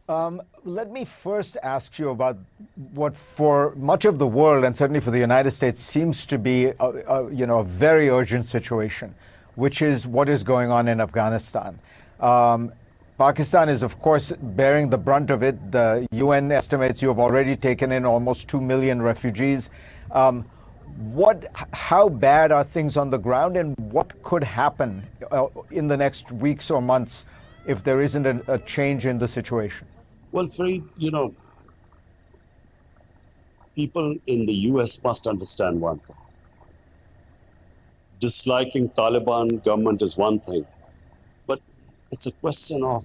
Let me first ask you about what, for much of the world and certainly for the United States, seems to be a very urgent situation, which is what is going on in Afghanistan. Pakistan is, of course, bearing the brunt of it. The UN estimates you have already taken in almost 2 million refugees. How bad are things on the ground, and what could happen in the next weeks or months if there isn't a change in the situation? Well, Fareed, people in the US must understand one thing. Disliking Taliban government is one thing, but it's a question of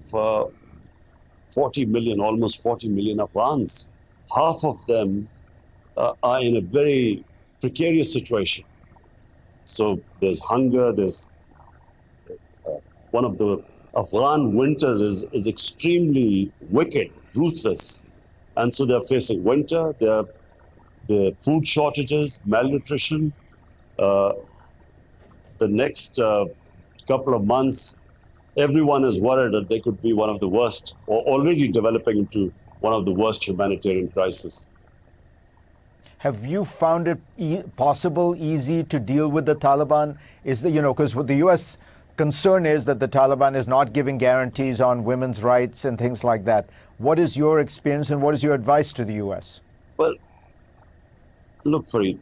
40 million, almost 40 million Afghans. Half of them are in a very precarious situation. So there's hunger, there's one of the Afghan winters is extremely wicked, ruthless. And so they're facing winter, the food shortages, malnutrition. The next couple of months, everyone is worried that they could be one of the worst, or already developing into one of the worst humanitarian crises. Have you found it possible, easy to deal with the Taliban? Because what the U.S. concern is that the Taliban is not giving guarantees on women's rights and things like that. What is your experience and what is your advice to the U.S.? Well, look, Fareed,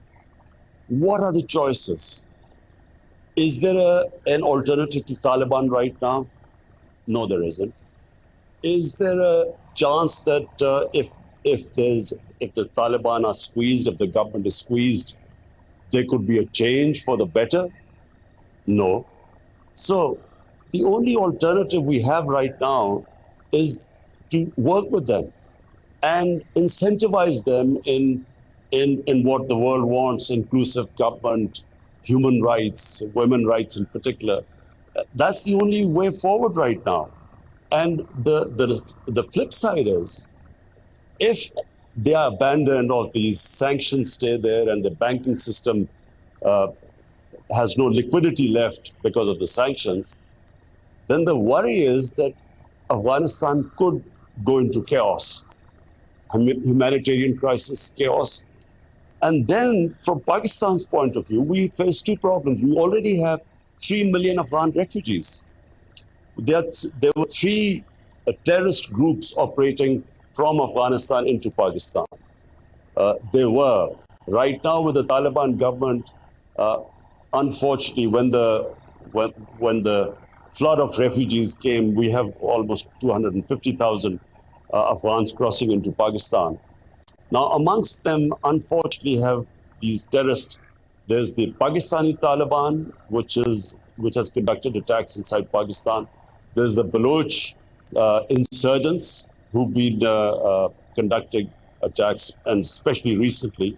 what are the choices? Is there an alternative to Taliban right now? No, there isn't. Is there a chance that if the Taliban are squeezed, if the government is squeezed, there could be a change for the better? No. So the only alternative we have right now is to work with them and incentivize them in what the world wants: inclusive government, human rights, women's rights in particular. That's the only way forward right now. And the flip side is, if they are abandoned or these sanctions stay there and the banking system has no liquidity left because of the sanctions, then the worry is that Afghanistan could go into chaos, humanitarian crisis, chaos. And then from Pakistan's point of view, we face two problems. We already have 3 million Afghan refugees. There were three terrorist groups operating from Afghanistan into Pakistan. Right now with the Taliban government, unfortunately, when the flood of refugees came, we have almost 250,000 Afghans crossing into Pakistan. Now, amongst them, unfortunately, have these terrorists. There's the Pakistani Taliban, which has conducted attacks inside Pakistan. There's the Baloch insurgents who've been conducting attacks, and especially recently.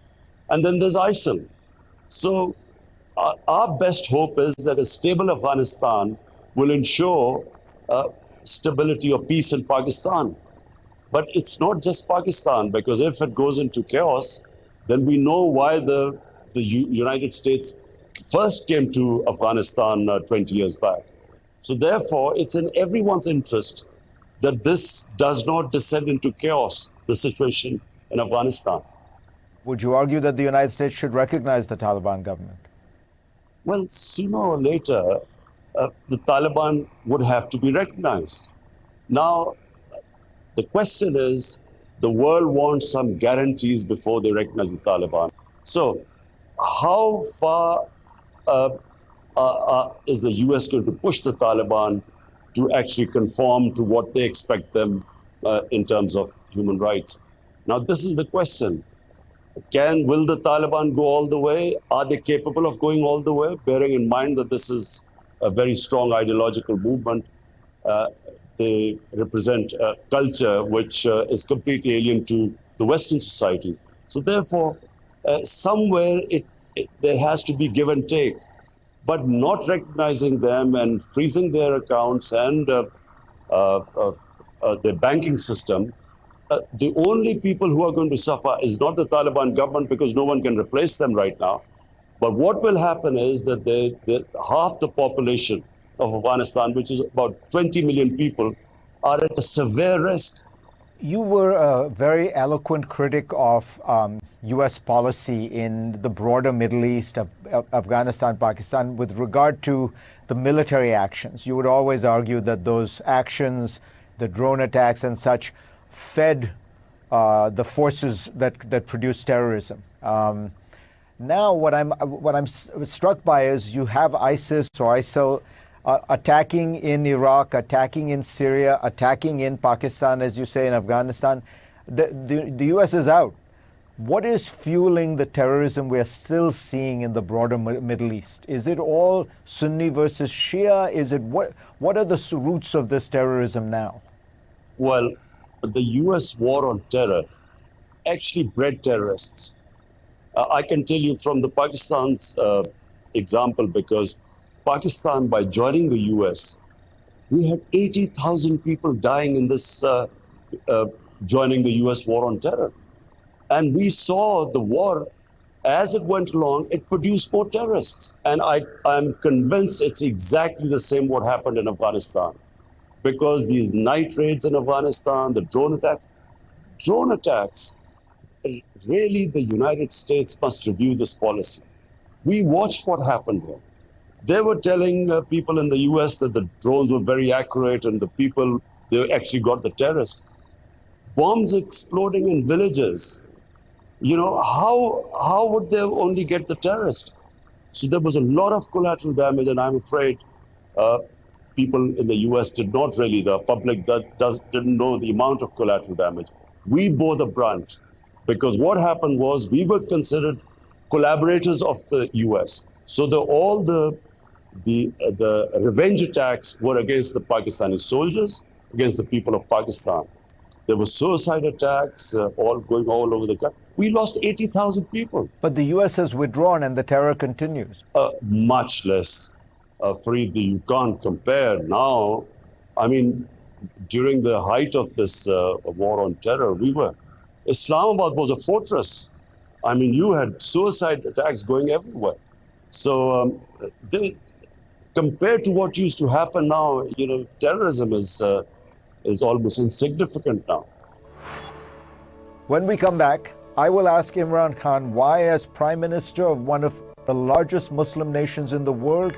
And then there's ISIL. So our best hope is that a stable Afghanistan will ensure stability or peace in Pakistan. But it's not just Pakistan, because if it goes into chaos, then we know why the United States first came to Afghanistan 20 years back. So therefore, it's in everyone's interest that this does not descend into chaos, the situation in Afghanistan. Would you argue that the United States should recognize the Taliban government? Well, sooner or later, the Taliban would have to be recognized. Now, the question is, the world wants some guarantees before they recognize the Taliban. So how far is the US going to push the Taliban to actually conform to what they expect them in terms of human rights? Now, this is the question. Will the Taliban go all the way? Are they capable of going all the way? Bearing in mind that this is a very strong ideological movement. They represent a culture which is completely alien to the Western societies. So therefore, somewhere there has to be give and take. But not recognizing them and freezing their accounts and their banking system, the only people who are going to suffer is not the Taliban government, because no one can replace them right now. But what will happen is that half the population of Afghanistan, which is about 20 million people, are at a severe risk. You were a very eloquent critic of U.S. policy in the broader Middle East, of Afghanistan, Pakistan, with regard to the military actions. You would always argue that those actions, the drone attacks and such, fed the forces that produce terrorism. Now, what I'm struck by is you have ISIS or ISIL attacking in Iraq, attacking in Syria, attacking in Pakistan, as you say, in Afghanistan. The U.S. is out. What is fueling the terrorism we are still seeing in the broader Middle East? Is it all Sunni versus Shia? Is it what are the roots of this terrorism now? Well, the US war on terror actually bred terrorists. I can tell you from the Pakistan's example, because Pakistan, by joining the US, we had 80,000 people dying in this joining the US war on terror. And we saw the war, as it went along, it produced more terrorists. And I'm convinced it's exactly the same what happened in Afghanistan. Because these night raids in Afghanistan, the drone attacks, really the United States must review this policy. We watched what happened here. They were telling people in the US that the drones were very accurate and they actually got the terrorists. Bombs exploding in villages. You know, how would they only get the terrorist? So there was a lot of collateral damage, and I'm afraid people in the US did not really, the public didn't know the amount of collateral damage. We bore the brunt, because what happened was we were considered collaborators of the US. So all the revenge attacks were against the Pakistani soldiers, against the people of Pakistan. There were suicide attacks all going all over the country. We lost 80,000 people. But the U.S. has withdrawn and the terror continues. Much less. Fareed, you can't compare now. I mean, during the height of this war on terror, Islamabad was a fortress. I mean, you had suicide attacks going everywhere. So compared to what used to happen now, you know, terrorism is almost insignificant now. When we come back, I will ask Imran Khan why, as Prime Minister of one of the largest Muslim nations in the world,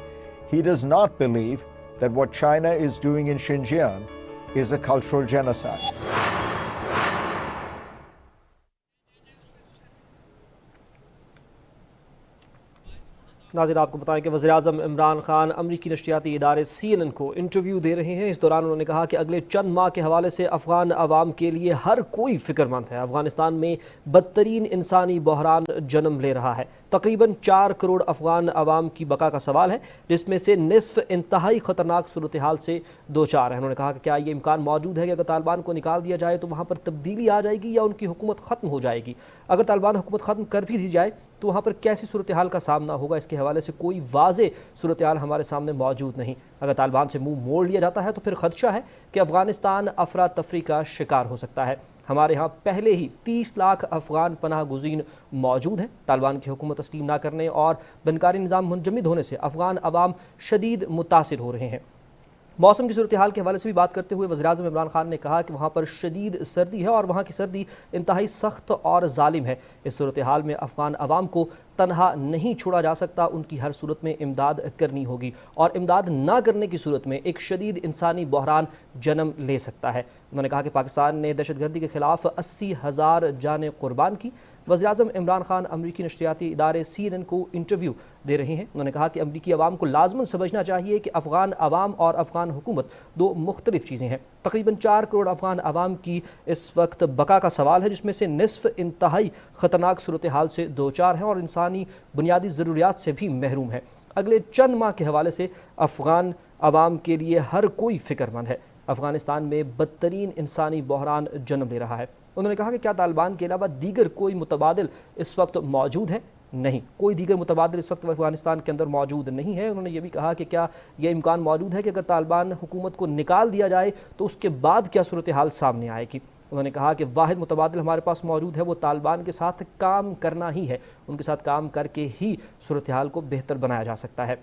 he does not believe that what China is doing in Xinjiang is a cultural genocide. नाज़रीन, आपको बताएं कि वज़ीर-ए-आज़म इमरान खान अमरीकी नशरियाती इदारे CNN को interview दे रहे हैं। इस दौरान उन्होंने कहा कि अगले चंद माह के हवाले से अफ़गान अवाम के लिए हर कोई फ़िक्रमंद है। अफ़गानिस्तान में बदतरीन इंसानी बहरान जन्म ले रहा है। तकरीबन 4 करोड़ अफ़गान अवाम की बका का सवाल है, जिसमें से निसफ इंतहाई ख़तरनाक सूरत हाल से दो चार है। उन्होंने कहा कि क्या ये इम्कान मौजूद है कि अगर तालिबान को निकाल दिया जाए तो वहाँ पर तब्दीली आ जाएगी या उनकी हुकूमत ख़त्म हो जाएगी। अगर तालिबान हुकूमत ख़त्म कर भी दी जाए तो वहाँ पर कैसी सूरत हाल का सामना होगा, इसके हवाले से कोई वाज़े सूरत हाल हमारे सामने मौजूद नहीं। अगर तालिबान से मुँह मोड़ लिया जाता है तो फिर खदशा है कि अफ़गानिस्तान अफरा तफरी का शिकार हो सकता है। हमारे यहाँ पहले ही 30 लाख अफ़गान पनाह गुज़ीन मौजूद हैं। तालिबान की हुकूमत तस्लीम ना करने और बनकारी निज़ाम मुंजमद होने से अफ़गान अवाम शदीद मुतासिर हो रहे हैं। मौसम की सूरत हाल के हवाले से भी बात करते हुए वज़ीर-ए-आज़म इमरान खान ने कहा कि वहाँ पर शदीद सर्दी है और वहाँ की सर्दी इंतहाई सख्त और ज़ालिम है। इस सूरत हाल में अफ़गान अवाम को तनहा नहीं छोड़ा जा सकता, उनकी हर सूरत में इमदाद करनी होगी और इमदाद ना करने की सूरत में एक शदीद इंसानी बहरान जन्म ले सकता है। उन्होंने कहा कि पाकिस्तान ने दहशतगर्दी के खिलाफ 80,000 जानें कुर्बान की। वज़ीर-ए-आज़म इमरान खान अमरीकी नशरियाती इदारे CNN को इंटरव्यू दे रहे हैं। उन्होंने कहा कि अमरीकी अवाम को लाजमन समझना चाहिए कि अफ़गान अवाम और अफ़गान हुकूमत दो मुख्तलिफ चीज़ें हैं। तकरीबन 4 करोड़ अफ़गान अवाम की इस वक्त बका का सवाल है, जिसमें से निसफ इंतहाई ख़तरनाक सूरत हाल से दो चार हैं और इंसानी बुनियादी ज़रूरियात से भी महरूम है। अगले चंद माह के हवाले से अफ़गान अवाम के लिए हर कोई फ़िक्रमंद है। अफ़गानिस्तान में बदतरीन इंसानी बहरान जन्म ले रहा है। उन्होंने कहा कि क्या तालिबान के अलावा दीगर कोई मुतबादिल इस वक्त मौजूद है? नहीं, कोई दीगर मुतबादिल इस वक्त अफ़गानिस्तान के अंदर मौजूद नहीं है। उन्होंने ये भी कहा कि क्या यह इम्कान मौजूद है कि अगर तालिबान हुकूमत को निकाल दिया जाए तो उसके बाद क्या सूरत हाल सामने आएगी। उन्होंने कहा कि वाहिद मुतबादिल हमारे पास मौजूद है, वो तालिबान के साथ काम करना ही है। उनके साथ काम करके ही सूरत हाल को बेहतर बनाया जा सकता है।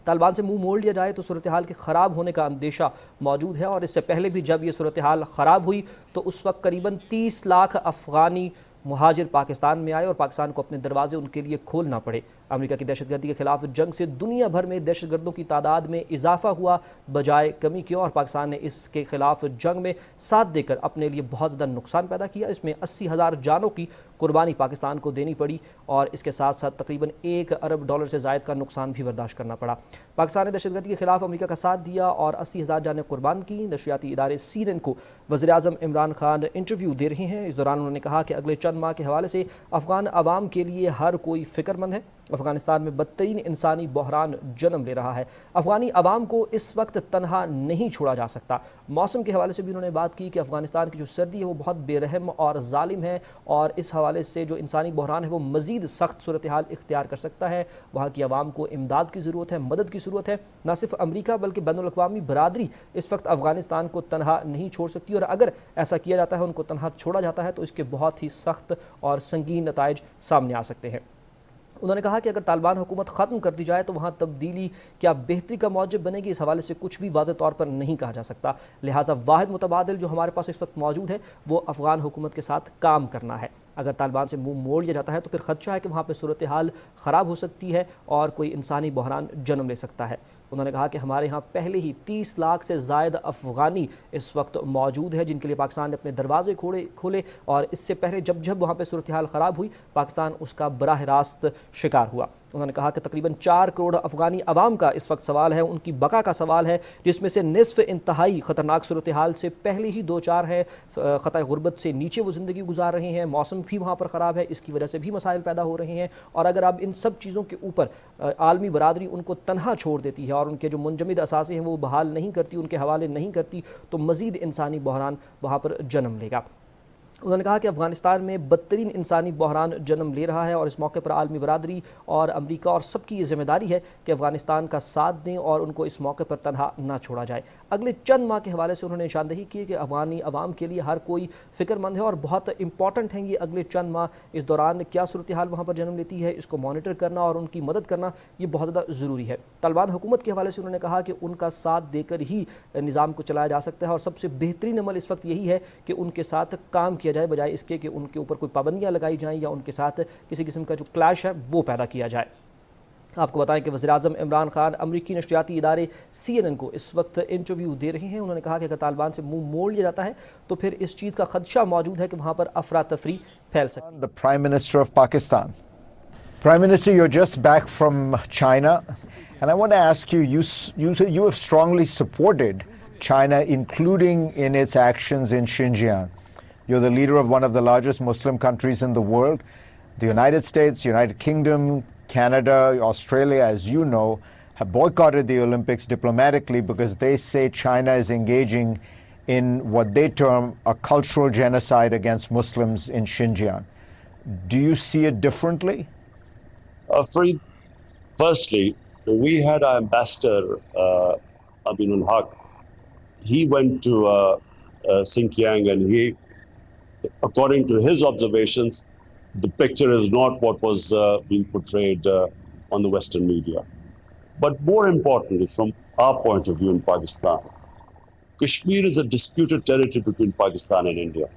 طالبان سے منہ موڑ لیا جائے تو صورتحال کے خراب ہونے کا اندیشہ موجود ہے، اور اس سے پہلے بھی جب یہ صورتحال خراب ہوئی تو اس وقت قریباً 30 لاکھ افغانی مہاجر پاکستان میں آئے اور پاکستان کو اپنے دروازے ان کے لیے کھولنا پڑے۔ امریکہ کی دہشت گردی کے خلاف جنگ سے دنیا بھر میں دہشت گردوں کی تعداد میں اضافہ ہوا بجائے کمی کیا، اور پاکستان نے اس کے خلاف جنگ میں ساتھ دے کر اپنے لیے بہت زیادہ نقصان پیدا کیا۔ اس میں 80,000 جانوں کی قربانی پاکستان کو دینی پڑی، اور اس کے ساتھ ساتھ تقریباً $1 ارب سے زائد کا نقصان بھی برداشت کرنا پڑا۔ پاکستان نے دہشت گردی کے خلاف امریکہ کا ساتھ دیا اور 80,000 جانیں قربان کی۔ نشریاتی ادارے CNN کو وزیراعظم عمران خان انٹرویو دے رہے ہیں۔ اس دوران انہوں نے کہا کہ اگلے چند ماہ کے حوالے سے افغان عوام کے لیے ہر کوئی فکر مند ہے۔ افغانستان میں بدترین انسانی بحران جنم لے رہا ہے۔ افغانی عوام کو اس وقت تنہا نہیں چھوڑا جا سکتا۔ موسم کے حوالے سے بھی انہوں نے بات کی کہ افغانستان کی جو سردی ہے وہ بہت بے رحم اور ظالم ہے، اور اس حوالے سے جو انسانی بحران ہے وہ مزید سخت صورتحال اختیار کر سکتا ہے۔ وہاں کی عوام کو امداد کی ضرورت ہے، مدد کی ضرورت ہے۔ نہ صرف امریکہ بلکہ بین الاقوامی برادری اس وقت افغانستان کو تنہا نہیں چھوڑ سکتی، اور اگر ایسا کیا جاتا ہے، ان کو تنہا چھوڑا جاتا ہے، تو اس کے بہت ہی سخت اور سنگین نتائج سامنے آ سکتے ہیں۔ انہوں نے کہا کہ اگر طالبان حکومت ختم کر دی جائے تو وہاں تبدیلی کیا بہتری کا موجب بنے گی، اس حوالے سے کچھ بھی واضح طور پر نہیں کہا جا سکتا۔ لہٰذا واحد متبادل جو ہمارے پاس اس وقت موجود ہے وہ افغان حکومت کے ساتھ کام کرنا ہے۔ اگر طالبان سے منہ موڑ لیا جاتا ہے تو پھر خدشہ ہے کہ وہاں پہ صورتحال خراب ہو سکتی ہے اور کوئی انسانی بحران جنم لے سکتا ہے۔ انہوں نے کہا کہ ہمارے ہاں پہلے ہی 30 لاکھ سے زائد افغانی اس وقت موجود ہے جن کے لیے پاکستان نے اپنے دروازے کھولے، اور اس سے پہلے جب وہاں پہ صورتحال خراب ہوئی پاکستان اس کا براہ راست شکار ہوا۔ انہوں نے کہا کہ تقریباً 4 کروڑ افغانی عوام کا اس وقت سوال ہے، ان کی بقا کا سوال ہے، جس میں سے نصف انتہائی خطرناک صورتحال سے پہلے ہی 2-4 ہیں، خطۂ غربت سے نیچے وہ زندگی گزار رہے ہیں، موسم بھی وہاں پر خراب ہے، اس کی وجہ سے بھی مسائل پیدا ہو رہے ہیں، اور اگر اب ان سب چیزوں کے اوپر عالمی برادری ان کو تنہا چھوڑ دیتی ہے اور ان کے جو منجمد اثاثے ہیں وہ بحال نہیں کرتی، ان کے حوالے نہیں کرتی، تو مزید انسانی بحران وہاں پر جنم لے گا۔ انہوں نے کہا کہ افغانستان میں بدترین انسانی بحران جنم لے رہا ہے، اور اس موقع پر عالمی برادری اور امریکہ اور سب کی یہ ذمہ داری ہے کہ افغانستان کا ساتھ دیں اور ان کو اس موقع پر تنہا نہ چھوڑا جائے۔ اگلے چند ماہ کے حوالے سے انہوں نے نشاندہی کی کہ افغانی عوام کے لیے ہر کوئی فکر مند ہے، اور بہت امپورٹنٹ ہیں یہ اگلے چند ماہ۔ اس دوران کیا صورتحال وہاں پر جنم لیتی ہے، اس کو مانیٹر کرنا اور ان کی مدد کرنا یہ بہت زیادہ ضروری ہے۔ طالبان حکومت کے حوالے سے انہوں نے کہا کہ ان کا ساتھ دے کر ہی نظام کو چلایا جا سکتا ہے، اور سب سے بہترین عمل اس وقت یہی ہے کہ ان کے ساتھ کام کیا جائے بجائے اس کے کہ ان کے اوپر کوئی پابندیاں لگائی جائیں یا ان کے ساتھ کسی قسم کا جو کلیش ہے وہ پیدا کیا جائے۔ آپ کو بتائیں کہ وزیراعظم عمران خان امریکی نشریاتی ادارے CNN کو اس وقت انٹرویو دے رہے ہیں۔ انہوں نے کہا کہ اگر طالبان سے منہ موڑ لیا جاتا ہے تو پھر اس چیز کا خدشہ موجود ہے کہ وہاں پر افراتفری پھیل سکتی ہے۔ The Prime Minister of Pakistan. Prime Minister, you're just back from China, and I want to ask you, you have strongly supported China, including in its actions in Xinjiang. You're the leader of one of the largest Muslim countries in the world. The United States, United Kingdom, Canada, Australia, as you know, have boycotted the Olympics diplomatically because they say China is engaging in what they term a cultural genocide against Muslims in Xinjiang. Do you see it differently? Fareed, firstly, we had our ambassador, Aminul Haq. He went to Xinjiang, and according to his observations, the picture is not what was being portrayed on the Western media. But more importantly, from our point of view in Pakistan, Kashmir is a disputed territory between Pakistan and India.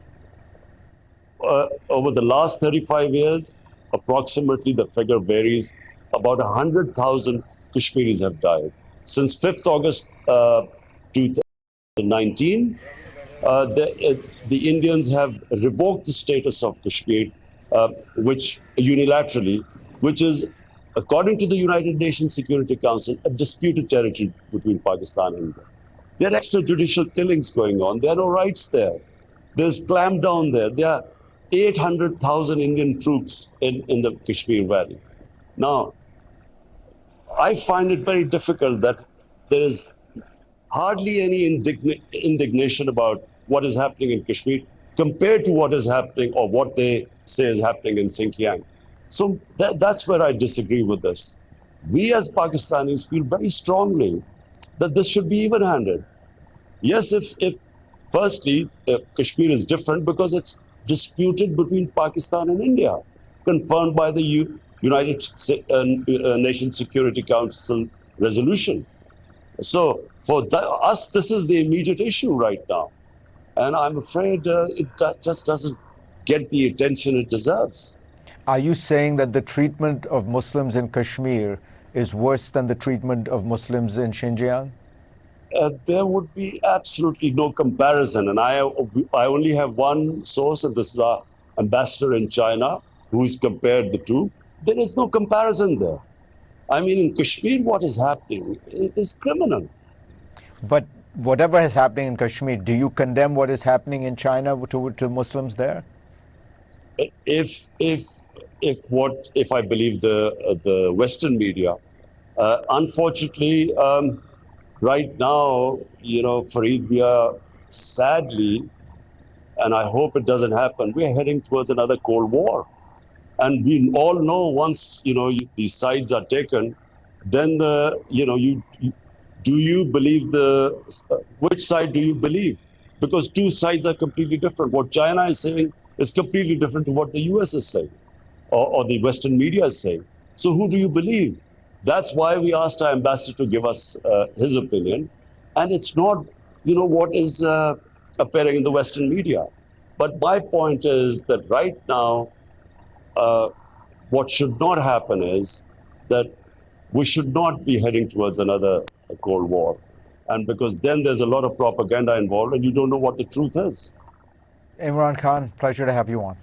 Over the last 35 years, approximately, the figure varies, about 100,000 Kashmiris have died. Since 5th August 2019, the Indians have revoked the status of Kashmir, which unilaterally, which is, according to the United Nations Security Council, a disputed territory between Pakistan and India. There are extrajudicial killings going on. There are no rights there. There's clampdown there. There are 800,000 Indian troops in the Kashmir Valley. Now, I find it very difficult that there is hardly any indignation about what is happening in Kashmir compared to what is happening or what they say is happening in Xinjiang. So that's where I disagree with this. We as Pakistanis feel very strongly that this should be even-handed. Yes, if firstly, Kashmir is different because it's disputed between Pakistan and India, confirmed by the United Nations Security Council resolution. So for us, this is the immediate issue right now. And I'm afraid just doesn't get the attention it deserves. Are you saying that the treatment of Muslims in Kashmir is worse than the treatment of Muslims in Xinjiang? There would be absolutely no comparison. And I only have one source, and this is our ambassador in China, who's compared the two. There is no comparison there. I mean, in Kashmir, what is happening is criminal. But whatever is happening in Kashmir, do you condemn what is happening in China to Muslims there? If I believe the Western media, unfortunately, right now, Fareed, we are sadly, and I hope it doesn't happen, we are heading towards another Cold War. And we all know once, these sides are taken, then do you believe which side do you believe? Because two sides are completely different. What China is saying is completely different to what the US is saying or the Western media is saying. So who do you believe? That's why we asked our ambassador to give us his opinion. And it's not, what is appearing in the Western media. But my point is that right now, what should not happen is that we should not be heading towards another Cold War. And because then there's a lot of propaganda involved and you don't know what the truth is. Imran Khan, pleasure to have you on.